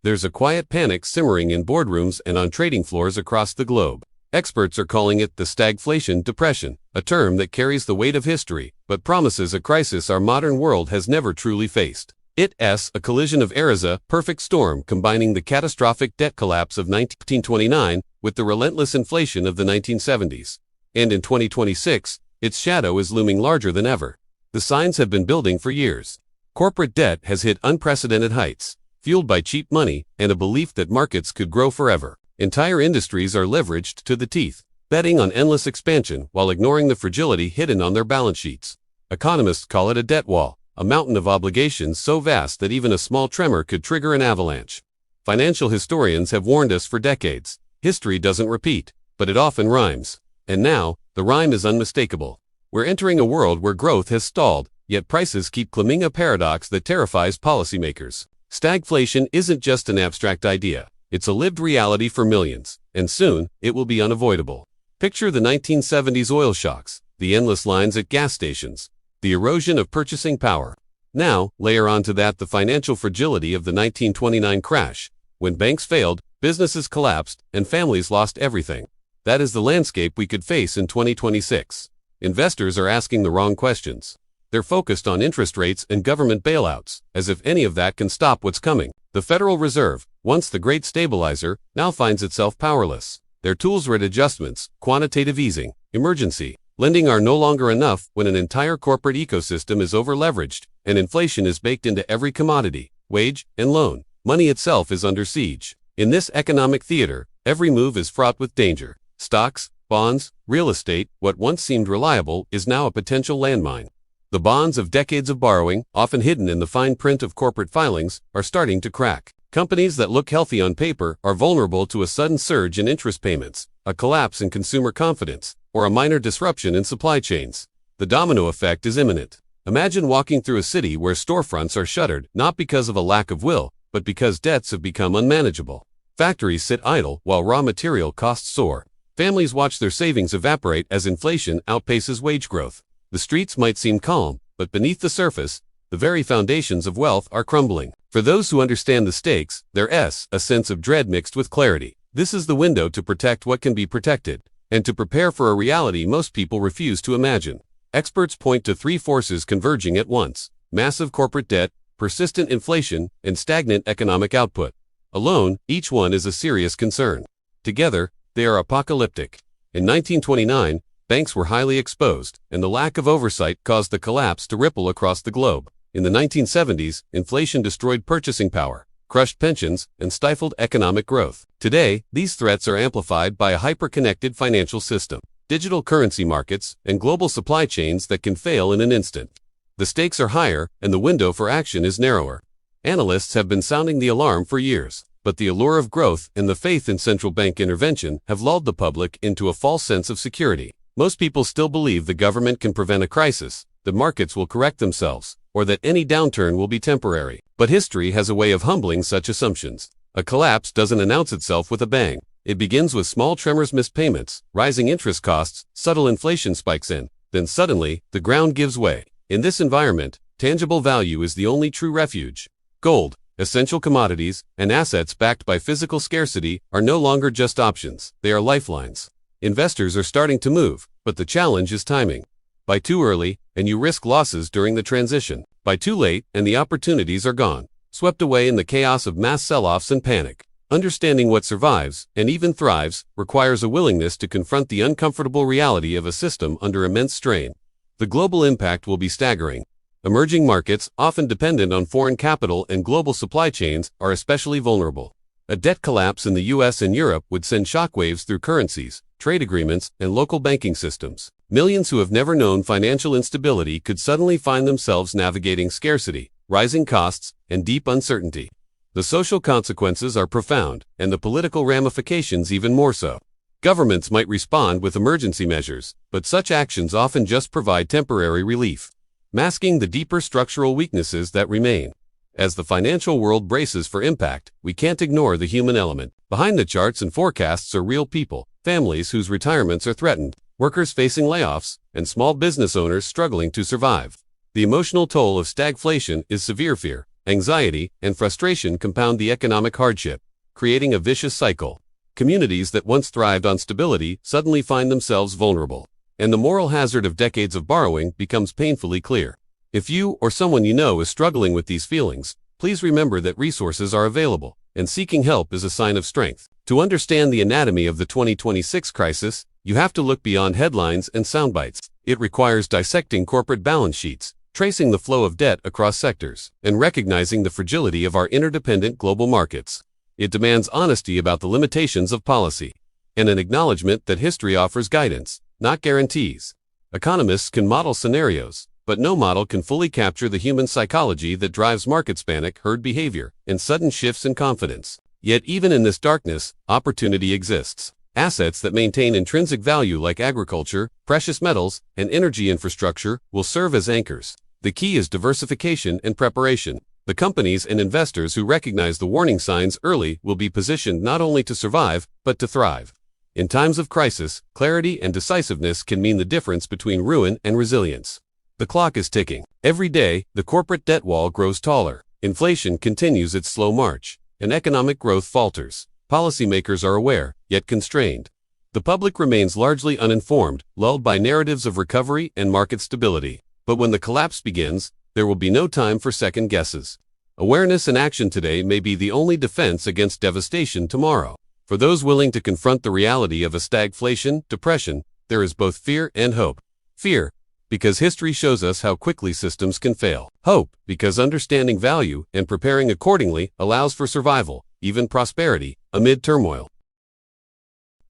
There's a quiet panic simmering in boardrooms and on trading floors across the globe. Experts are calling it the stagflation depression, a term that carries the weight of history, but promises a crisis our modern world has never truly faced. It's a collision of eras, a perfect storm combining the catastrophic debt collapse of 1929 with the relentless inflation of the 1970s. And in 2026, its shadow is looming larger than ever. The signs have been building for years. Corporate debt has hit unprecedented heights, fueled by cheap money and a belief that markets could grow forever. Entire industries are leveraged to the teeth, betting on endless expansion while ignoring the fragility hidden on their balance sheets. Economists call it a debt wall, a mountain of obligations so vast that even a small tremor could trigger an avalanche. Financial historians have warned us for decades. History doesn't repeat, but it often rhymes. And now, the rhyme is unmistakable. We're entering a world where growth has stalled, yet prices keep climbing, a paradox that terrifies policymakers. Stagflation isn't just an abstract idea. It's a lived reality for millions, and soon, it will be unavoidable. Picture the 1970s oil shocks, the endless lines at gas stations, the erosion of purchasing power. Now, layer onto that the financial fragility of the 1929 crash, when banks failed, businesses collapsed, and families lost everything. That is the landscape we could face in 2026. Investors are asking the wrong questions. They're focused on interest rates and government bailouts, as if any of that can stop what's coming. The Federal Reserve, once the great stabilizer, now finds itself powerless. Their tools rate adjustments, quantitative easing, emergency lending are no longer enough when an entire corporate ecosystem is over-leveraged, and inflation is baked into every commodity, wage, and loan. Money itself is under siege. In this economic theater, every move is fraught with danger. Stocks, bonds, real estate, what once seemed reliable is now a potential landmine. The bonds of decades of borrowing, often hidden in the fine print of corporate filings, are starting to crack. Companies that look healthy on paper are vulnerable to a sudden surge in interest payments, a collapse in consumer confidence, or a minor disruption in supply chains. The domino effect is imminent. Imagine walking through a city where storefronts are shuttered not because of a lack of will, but because debts have become unmanageable. Factories sit idle while raw material costs soar. Families watch their savings evaporate as inflation outpaces wage growth. The streets might seem calm, but beneath the surface, the very foundations of wealth are crumbling. For those who understand the stakes, there's a sense of dread mixed with clarity. This is the window to protect what can be protected, and to prepare for a reality most people refuse to imagine. Experts point to three forces converging at once: massive corporate debt, persistent inflation, and stagnant economic output. Alone, each one is a serious concern. Together, they are apocalyptic. In 1929, banks were highly exposed, and the lack of oversight caused the collapse to ripple across the globe. In the 1970s, inflation destroyed purchasing power, crushed pensions, and stifled economic growth. Today, these threats are amplified by a hyper-connected financial system, digital currency markets, and global supply chains that can fail in an instant. The stakes are higher, and the window for action is narrower. Analysts have been sounding the alarm for years, but the allure of growth and the faith in central bank intervention have lulled the public into a false sense of security. Most people still believe the government can prevent a crisis, that markets will correct themselves, or that any downturn will be temporary. But history has a way of humbling such assumptions. A collapse doesn't announce itself with a bang. It begins with small tremors, missed payments, rising interest costs, subtle inflation spikes in. Then suddenly, the ground gives way. In this environment, tangible value is the only true refuge. Gold, essential commodities, and assets backed by physical scarcity are no longer just options. They are lifelines. Investors are starting to move, but the challenge is timing. Buy too early, and you risk losses during the transition. Buy too late, and the opportunities are gone, swept away in the chaos of mass sell-offs and panic. Understanding what survives, and even thrives, requires a willingness to confront the uncomfortable reality of a system under immense strain. The global impact will be staggering. Emerging markets, often dependent on foreign capital and global supply chains, are especially vulnerable. A debt collapse in the US and Europe would send shockwaves through currencies, trade agreements, and local banking systems. Millions who have never known financial instability could suddenly find themselves navigating scarcity, rising costs, and deep uncertainty. The social consequences are profound, and the political ramifications even more so. Governments might respond with emergency measures, but such actions often just provide temporary relief, masking the deeper structural weaknesses that remain. As the financial world braces for impact, we can't ignore the human element. Behind the charts and forecasts are real people, families whose retirements are threatened, workers facing layoffs, and small business owners struggling to survive. The emotional toll of stagflation is severe. Fear, anxiety, and frustration compound the economic hardship, creating a vicious cycle. Communities that once thrived on stability suddenly find themselves vulnerable, and the moral hazard of decades of borrowing becomes painfully clear. If you or someone you know is struggling with these feelings, please remember that resources are available, and seeking help is a sign of strength. To understand the anatomy of the 2026 crisis, you have to look beyond headlines and soundbites. It requires dissecting corporate balance sheets, tracing the flow of debt across sectors, and recognizing the fragility of our interdependent global markets. It demands honesty about the limitations of policy, and an acknowledgement that history offers guidance, not guarantees. Economists can model scenarios, but no model can fully capture the human psychology that drives markets panic, herd behavior, and sudden shifts in confidence. Yet even in this darkness, opportunity exists. Assets that maintain intrinsic value like agriculture, precious metals, and energy infrastructure will serve as anchors. The key is diversification and preparation. The companies and investors who recognize the warning signs early will be positioned not only to survive, but to thrive. In times of crisis, clarity and decisiveness can mean the difference between ruin and resilience. The clock is ticking. Every day, the corporate debt wall grows taller. Inflation continues its slow march, and economic growth falters. Policymakers are aware, yet constrained. The public remains largely uninformed, lulled by narratives of recovery and market stability. But when the collapse begins, there will be no time for second guesses. Awareness and action today may be the only defense against devastation tomorrow. For those willing to confront the reality of a stagflation, depression, there is both fear and hope. Fear, because history shows us how quickly systems can fail. Hope, because understanding value and preparing accordingly allows for survival, even prosperity, amid turmoil.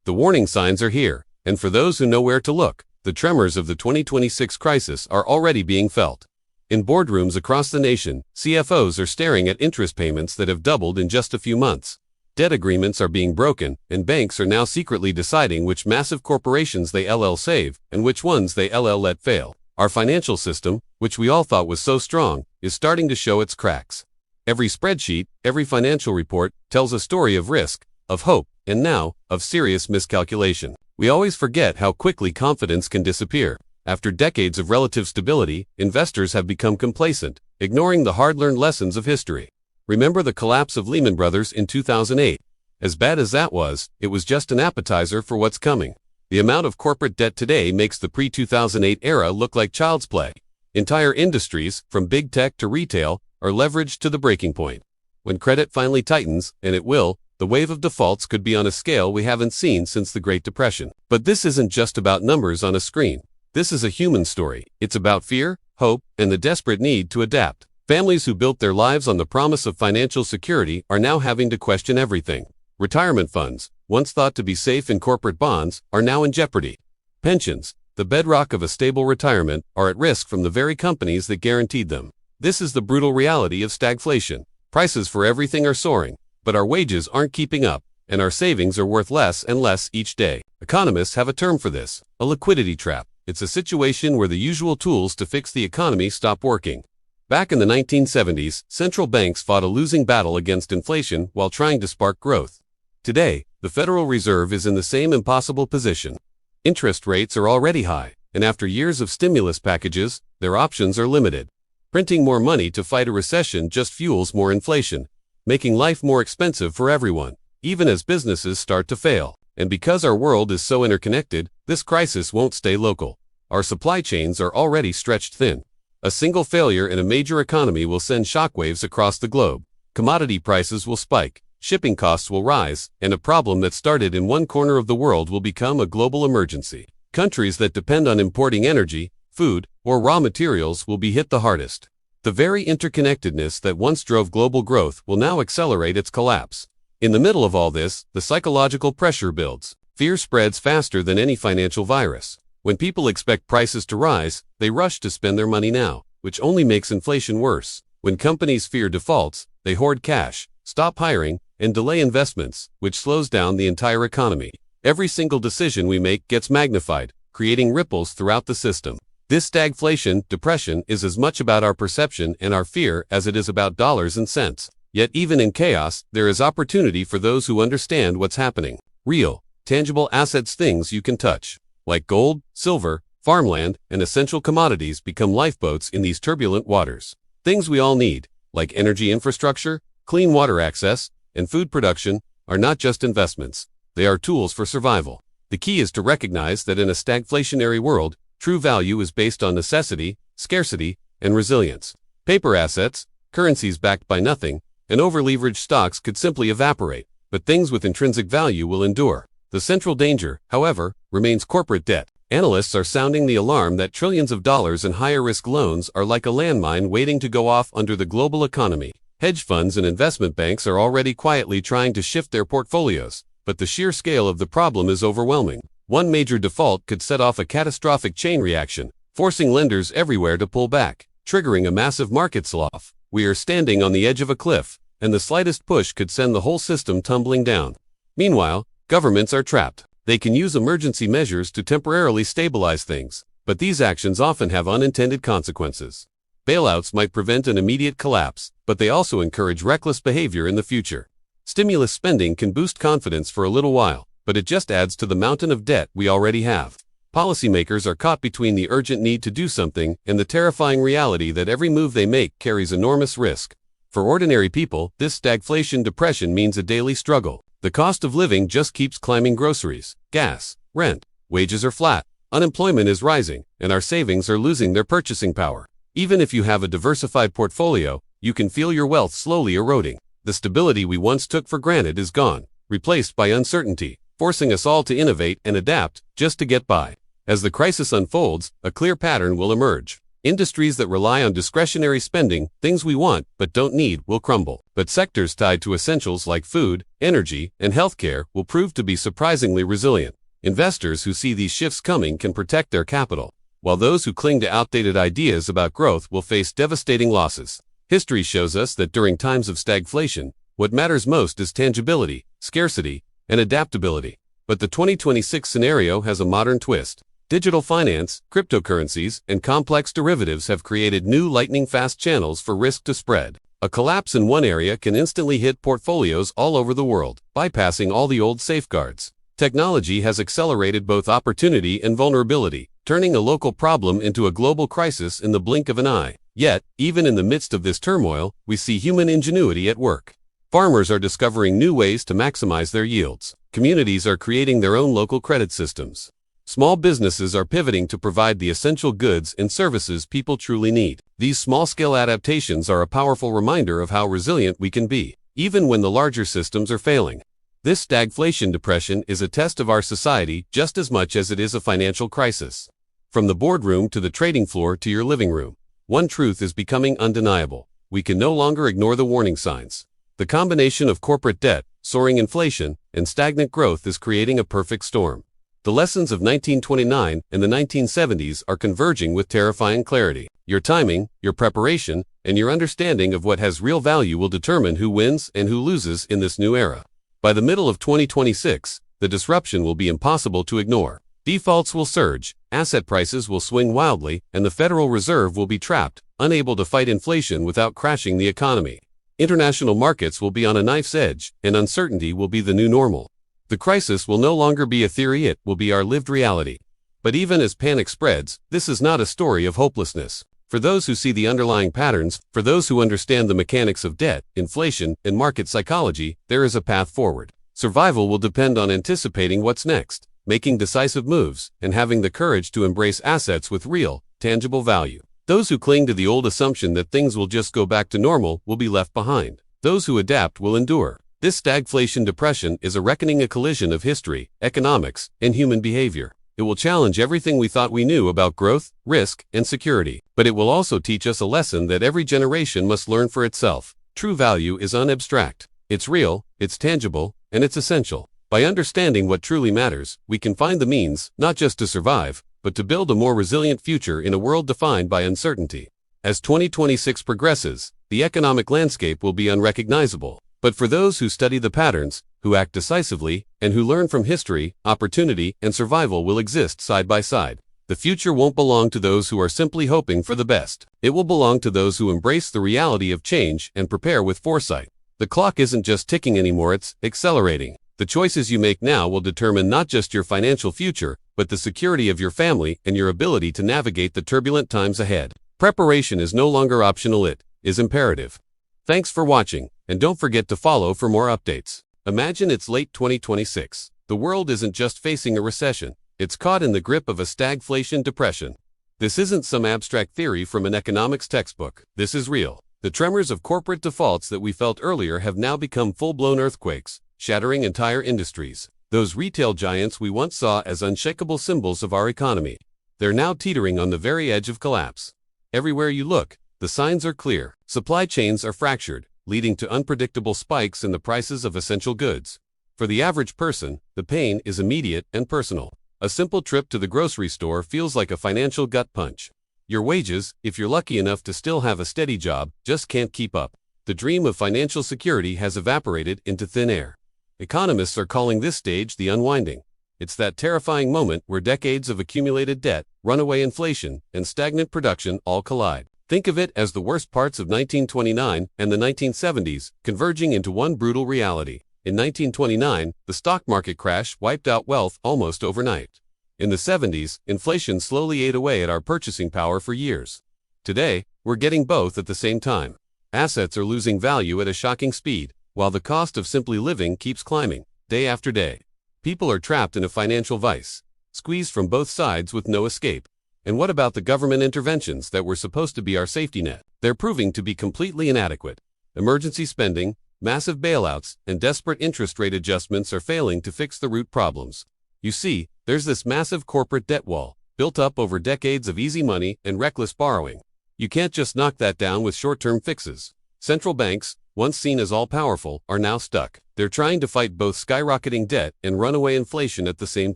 The warning signs are here, and for those who know where to look, the tremors of the 2026 crisis are already being felt. In boardrooms across the nation, CFOs are staring at interest payments that have doubled in just a few months. Debt agreements are being broken, and banks are now secretly deciding which massive corporations they save and which ones they let fail. Our financial system, which we all thought was so strong, is starting to show its cracks. Every spreadsheet, every financial report, tells a story of risk, of hope, and now, of serious miscalculation. We always forget how quickly confidence can disappear. After decades of relative stability, investors have become complacent, ignoring the hard-learned lessons of history. Remember the collapse of Lehman Brothers in 2008. As bad as that was, it was just an appetizer for what's coming. The amount of corporate debt today makes the pre-2008 era look like child's play. Entire industries, from big tech to retail, are leveraged to the breaking point. When credit finally tightens, and it will, the wave of defaults could be on a scale we haven't seen since the Great Depression. But this isn't just about numbers on a screen. This is a human story. It's about fear, hope, and the desperate need to adapt. Families who built their lives on the promise of financial security are now having to question everything. Retirement funds, once thought to be safe in corporate bonds, are now in jeopardy. Pensions, the bedrock of a stable retirement, are at risk from the very companies that guaranteed them. This is the brutal reality of stagflation. Prices for everything are soaring, but our wages aren't keeping up, and our savings are worth less and less each day. Economists have a term for this, a liquidity trap. It's a situation where the usual tools to fix the economy stop working. Back in the 1970s, central banks fought a losing battle against inflation while trying to spark growth. Today, the Federal Reserve is in the same impossible position. Interest rates are already high, and after years of stimulus packages, their options are limited. Printing more money to fight a recession just fuels more inflation, making life more expensive for everyone, even as businesses start to fail. And because our world is so interconnected, this crisis won't stay local. Our supply chains are already stretched thin. A single failure in a major economy will send shockwaves across the globe. Commodity prices will spike, shipping costs will rise, and a problem that started in one corner of the world will become a global emergency. Countries that depend on importing energy, food, or raw materials will be hit the hardest. The very interconnectedness that once drove global growth will now accelerate its collapse. In the middle of all this, the psychological pressure builds. Fear spreads faster than any financial virus. When people expect prices to rise, they rush to spend their money now, which only makes inflation worse. When companies fear defaults, they hoard cash, stop hiring, and delay investments, which slows down the entire economy. Every single decision we make gets magnified, creating ripples throughout the system. This stagflation, depression, is as much about our perception and our fear as it is about dollars and cents. Yet even in chaos, there is opportunity for those who understand what's happening. Real, tangible assets, things you can touch, like gold, silver, farmland, and essential commodities become lifeboats in these turbulent waters. Things we all need, like energy infrastructure, clean water access, and food production, are not just investments. They are tools for survival. The key is to recognize that in a stagflationary world, true value is based on necessity, scarcity, and resilience. Paper assets, currencies backed by nothing, and over-leveraged stocks could simply evaporate, but things with intrinsic value will endure. The central danger, however, remains corporate debt. Analysts are sounding the alarm that trillions of dollars in higher-risk loans are like a landmine waiting to go off under the global economy. Hedge funds and investment banks are already quietly trying to shift their portfolios, but the sheer scale of the problem is overwhelming. One major default could set off a catastrophic chain reaction, forcing lenders everywhere to pull back, triggering a massive market sell-off. We are standing on the edge of a cliff, and the slightest push could send the whole system tumbling down. Meanwhile, governments are trapped. They can use emergency measures to temporarily stabilize things, but these actions often have unintended consequences. Bailouts might prevent an immediate collapse, but they also encourage reckless behavior in the future. Stimulus spending can boost confidence for a little while, but it just adds to the mountain of debt we already have. Policymakers are caught between the urgent need to do something and the terrifying reality that every move they make carries enormous risk. For ordinary people, this stagflation depression means a daily struggle. The cost of living just keeps climbing: groceries, gas, rent. Wages are flat, unemployment is rising, and our savings are losing their purchasing power. Even if you have a diversified portfolio, you can feel your wealth slowly eroding. The stability we once took for granted is gone, replaced by uncertainty, forcing us all to innovate and adapt just to get by. As the crisis unfolds, a clear pattern will emerge. Industries that rely on discretionary spending, things we want but don't need, will crumble. But sectors tied to essentials like food, energy, and healthcare will prove to be surprisingly resilient. Investors who see these shifts coming can protect their capital, while those who cling to outdated ideas about growth will face devastating losses. History shows us that during times of stagflation, what matters most is tangibility, scarcity, and adaptability. But the 2026 scenario has a modern twist. Digital finance, cryptocurrencies, and complex derivatives have created new lightning-fast channels for risk to spread. A collapse in one area can instantly hit portfolios all over the world, bypassing all the old safeguards. Technology has accelerated both opportunity and vulnerability, turning a local problem into a global crisis in the blink of an eye. Yet, even in the midst of this turmoil, we see human ingenuity at work. Farmers are discovering new ways to maximize their yields. Communities are creating their own local credit systems. Small businesses are pivoting to provide the essential goods and services people truly need. These small-scale adaptations are a powerful reminder of how resilient we can be, even when the larger systems are failing. This stagflation depression is a test of our society just as much as it is a financial crisis. From the boardroom to the trading floor to your living room, one truth is becoming undeniable. We can no longer ignore the warning signs. The combination of corporate debt, soaring inflation, and stagnant growth is creating a perfect storm. The lessons of 1929 and the 1970s are converging with terrifying clarity. Your timing, your preparation, and your understanding of what has real value will determine who wins and who loses in this new era. By the middle of 2026, the disruption will be impossible to ignore. Defaults will surge, asset prices will swing wildly, and the Federal Reserve will be trapped, unable to fight inflation without crashing the economy. International markets will be on a knife's edge, and uncertainty will be the new normal. The crisis will no longer be a theory, it will be our lived reality. But even as panic spreads, this is not a story of hopelessness. For those who see the underlying patterns, for those who understand the mechanics of debt, inflation, and market psychology, there is a path forward. Survival will depend on anticipating what's next, making decisive moves, and having the courage to embrace assets with real, tangible value. Those who cling to the old assumption that things will just go back to normal will be left behind. Those who adapt will endure. This stagflation depression is a reckoning, a collision of history, economics, and human behavior. It will challenge everything we thought we knew about growth, risk, and security. But it will also teach us a lesson that every generation must learn for itself. True value is unabstract. It's real, it's tangible, and it's essential. By understanding what truly matters, we can find the means, not just to survive, but to build a more resilient future in a world defined by uncertainty. As 2026 progresses, the economic landscape will be unrecognizable. But for those who study the patterns, who act decisively, and who learn from history, opportunity and survival will exist side by side. The future won't belong to those who are simply hoping for the best. It will belong to those who embrace the reality of change and prepare with foresight. The clock isn't just ticking anymore, it's accelerating. The choices you make now will determine not just your financial future, but the security of your family and your ability to navigate the turbulent times ahead. Preparation is no longer optional, it is imperative. Thanks for watching, and don't forget to follow for more updates. Imagine it's late 2026. The world isn't just facing a recession, it's caught in the grip of a stagflation depression. This isn't some abstract theory from an economics textbook. This is real. The tremors of corporate defaults that we felt earlier have now become full-blown earthquakes, shattering entire industries. Those retail giants we once saw as unshakable symbols of our economy, they're now teetering on the very edge of collapse. Everywhere you look, the signs are clear. Supply chains are fractured, leading to unpredictable spikes in the prices of essential goods. For the average person, the pain is immediate and personal. A simple trip to the grocery store feels like a financial gut punch. Your wages, if you're lucky enough to still have a steady job, just can't keep up. The dream of financial security has evaporated into thin air. Economists are calling this stage the unwinding. It's that terrifying moment where decades of accumulated debt, runaway inflation, and stagnant production all collide. Think of it as the worst parts of 1929 and the 1970s converging into one brutal reality. In 1929, the stock market crash wiped out wealth almost overnight. In the 70s, inflation slowly ate away at our purchasing power for years. Today, we're getting both at the same time. Assets are losing value at a shocking speed, while the cost of simply living keeps climbing, day after day. People are trapped in a financial vice, squeezed from both sides with no escape. And what about the government interventions that were supposed to be our safety net? They're proving to be completely inadequate. Emergency spending, massive bailouts, and desperate interest rate adjustments are failing to fix the root problems. You see, there's this massive corporate debt wall, built up over decades of easy money and reckless borrowing. You can't just knock that down with short-term fixes. Central banks, once seen as all-powerful, are now stuck. They're trying to fight both skyrocketing debt and runaway inflation at the same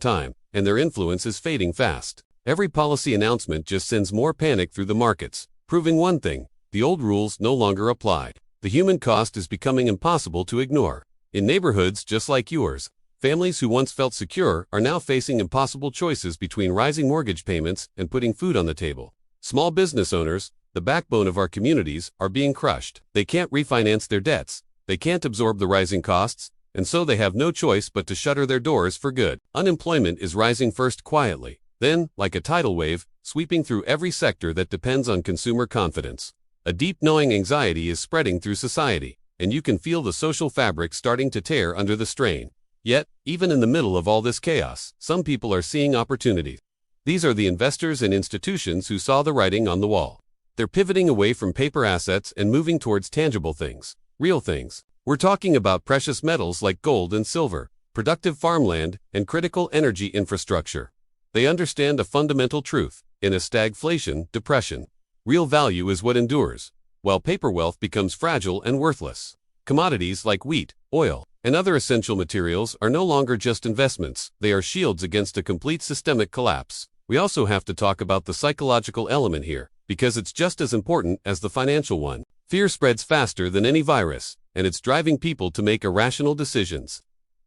time, and their influence is fading fast. Every policy announcement just sends more panic through the markets, proving one thing: the old rules no longer apply. The human cost is becoming impossible to ignore. In neighborhoods just like yours, families who once felt secure are now facing impossible choices between rising mortgage payments and putting food on the table. Small business owners, the backbone of our communities, are being crushed. They can't refinance their debts, they can't absorb the rising costs, and so they have no choice but to shutter their doors for good. Unemployment is rising first quietly, then, like a tidal wave, sweeping through every sector that depends on consumer confidence. A deep gnawing anxiety is spreading through society, and you can feel the social fabric starting to tear under the strain. Yet, even in the middle of all this chaos, some people are seeing opportunities. These are the investors and institutions who saw the writing on the wall. They're pivoting away from paper assets and moving towards tangible things, real things. We're talking about precious metals like gold and silver, productive farmland, and critical energy infrastructure. They understand a fundamental truth: in a stagflation depression, real value is what endures, while paper wealth becomes fragile and worthless. Commodities like wheat, oil, and other essential materials are no longer just investments, they are shields against a complete systemic collapse. We also have to talk about the psychological element here, because it's just as important as the financial one. Fear spreads faster than any virus, and it's driving people to make irrational decisions.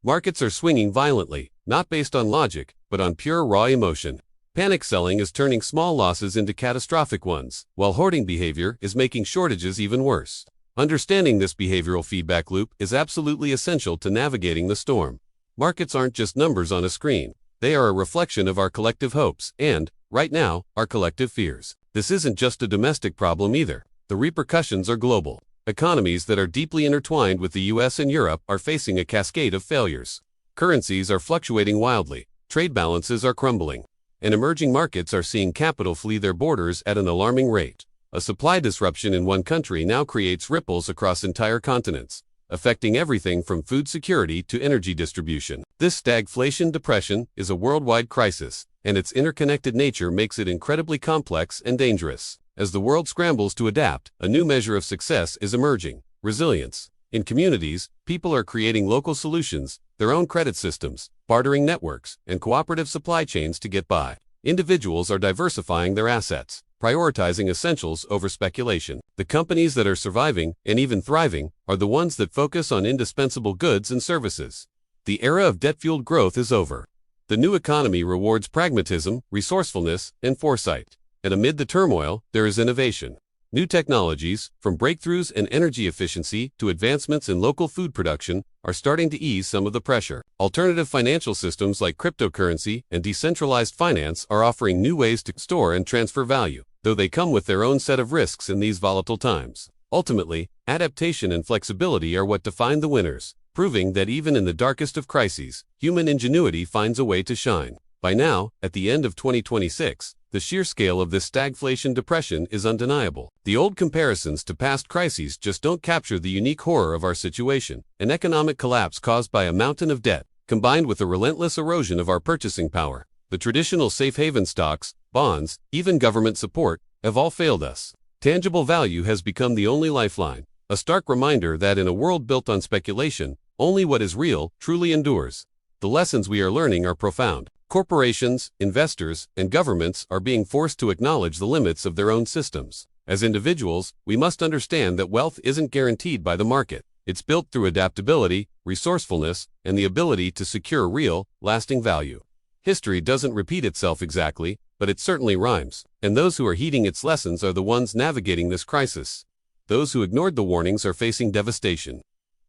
Markets are swinging violently, not based on logic, but on pure raw emotion. Panic selling is turning small losses into catastrophic ones, while hoarding behavior is making shortages even worse. Understanding this behavioral feedback loop is absolutely essential to navigating the storm. Markets aren't just numbers on a screen. They are a reflection of our collective hopes and, right now, our collective fears. This isn't just a domestic problem either. The repercussions are global. Economies that are deeply intertwined with the US and Europe are facing a cascade of failures. Currencies are fluctuating wildly, trade balances are crumbling, and emerging markets are seeing capital flee their borders at an alarming rate. A supply disruption in one country now creates ripples across entire continents, affecting everything from food security to energy distribution. This stagflation depression is a worldwide crisis, and its interconnected nature makes it incredibly complex and dangerous. As the world scrambles to adapt, a new measure of success is emerging: resilience. In communities, people are creating local solutions, their own credit systems, bartering networks, and cooperative supply chains to get by. Individuals are diversifying their assets, prioritizing essentials over speculation. The companies that are surviving, and even thriving, are the ones that focus on indispensable goods and services. The era of debt-fueled growth is over. The new economy rewards pragmatism, resourcefulness, and foresight. And amid the turmoil, there is innovation. New technologies, from breakthroughs in energy efficiency to advancements in local food production, are starting to ease some of the pressure. Alternative financial systems like cryptocurrency and decentralized finance are offering new ways to store and transfer value, though they come with their own set of risks in these volatile times. Ultimately, adaptation and flexibility are what define the winners, proving that even in the darkest of crises, human ingenuity finds a way to shine. By now, at the end of 2026, the sheer scale of this stagflation depression is undeniable. The old comparisons to past crises just don't capture the unique horror of our situation. An economic collapse caused by a mountain of debt, combined with a relentless erosion of our purchasing power. The traditional safe haven stocks, bonds, even government support, have all failed us. Tangible value has become the only lifeline, a stark reminder that in a world built on speculation, only what is real truly endures. The lessons we are learning are profound. Corporations, investors, and governments are being forced to acknowledge the limits of their own systems. As individuals, we must understand that wealth isn't guaranteed by the market. It's built through adaptability, resourcefulness, and the ability to secure real, lasting value. History doesn't repeat itself exactly, but it certainly rhymes, and those who are heeding its lessons are the ones navigating this crisis. Those who ignored the warnings are facing devastation.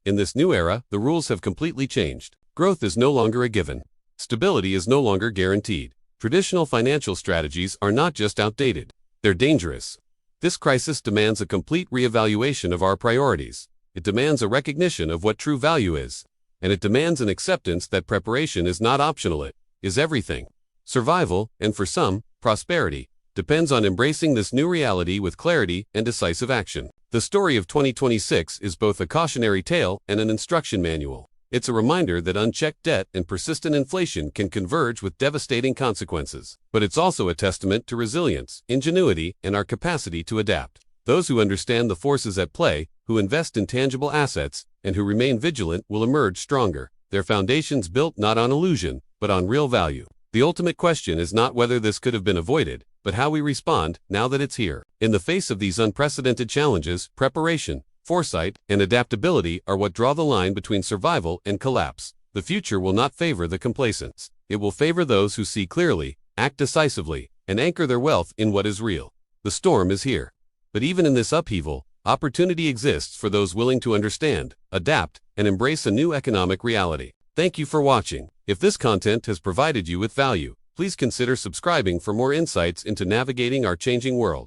In this new era, the rules have completely changed. Growth is no longer a given. Stability is no longer guaranteed. Traditional financial strategies are not just outdated, they're dangerous. This crisis demands a complete reevaluation of our priorities. It demands a recognition of what true value is, and it demands an acceptance that preparation is not optional, it is everything. Survival, and for some, prosperity, depends on embracing this new reality with clarity and decisive action. The story of 2026 is both a cautionary tale and an instruction manual. It's a reminder that unchecked debt and persistent inflation can converge with devastating consequences. But it's also a testament to resilience, ingenuity, and our capacity to adapt. Those who understand the forces at play, who invest in tangible assets, and who remain vigilant will emerge stronger, their foundations built not on illusion, but on real value. The ultimate question is not whether this could have been avoided, but how we respond now that it's here. In the face of these unprecedented challenges, preparation, foresight, and adaptability are what draw the line between survival and collapse. The future will not favor the complacents. It will favor those who see clearly, act decisively, and anchor their wealth in what is real. The storm is here. But even in this upheaval, opportunity exists for those willing to understand, adapt, and embrace a new economic reality. Thank you for watching. If this content has provided you with value, please consider subscribing for more insights into navigating our changing world.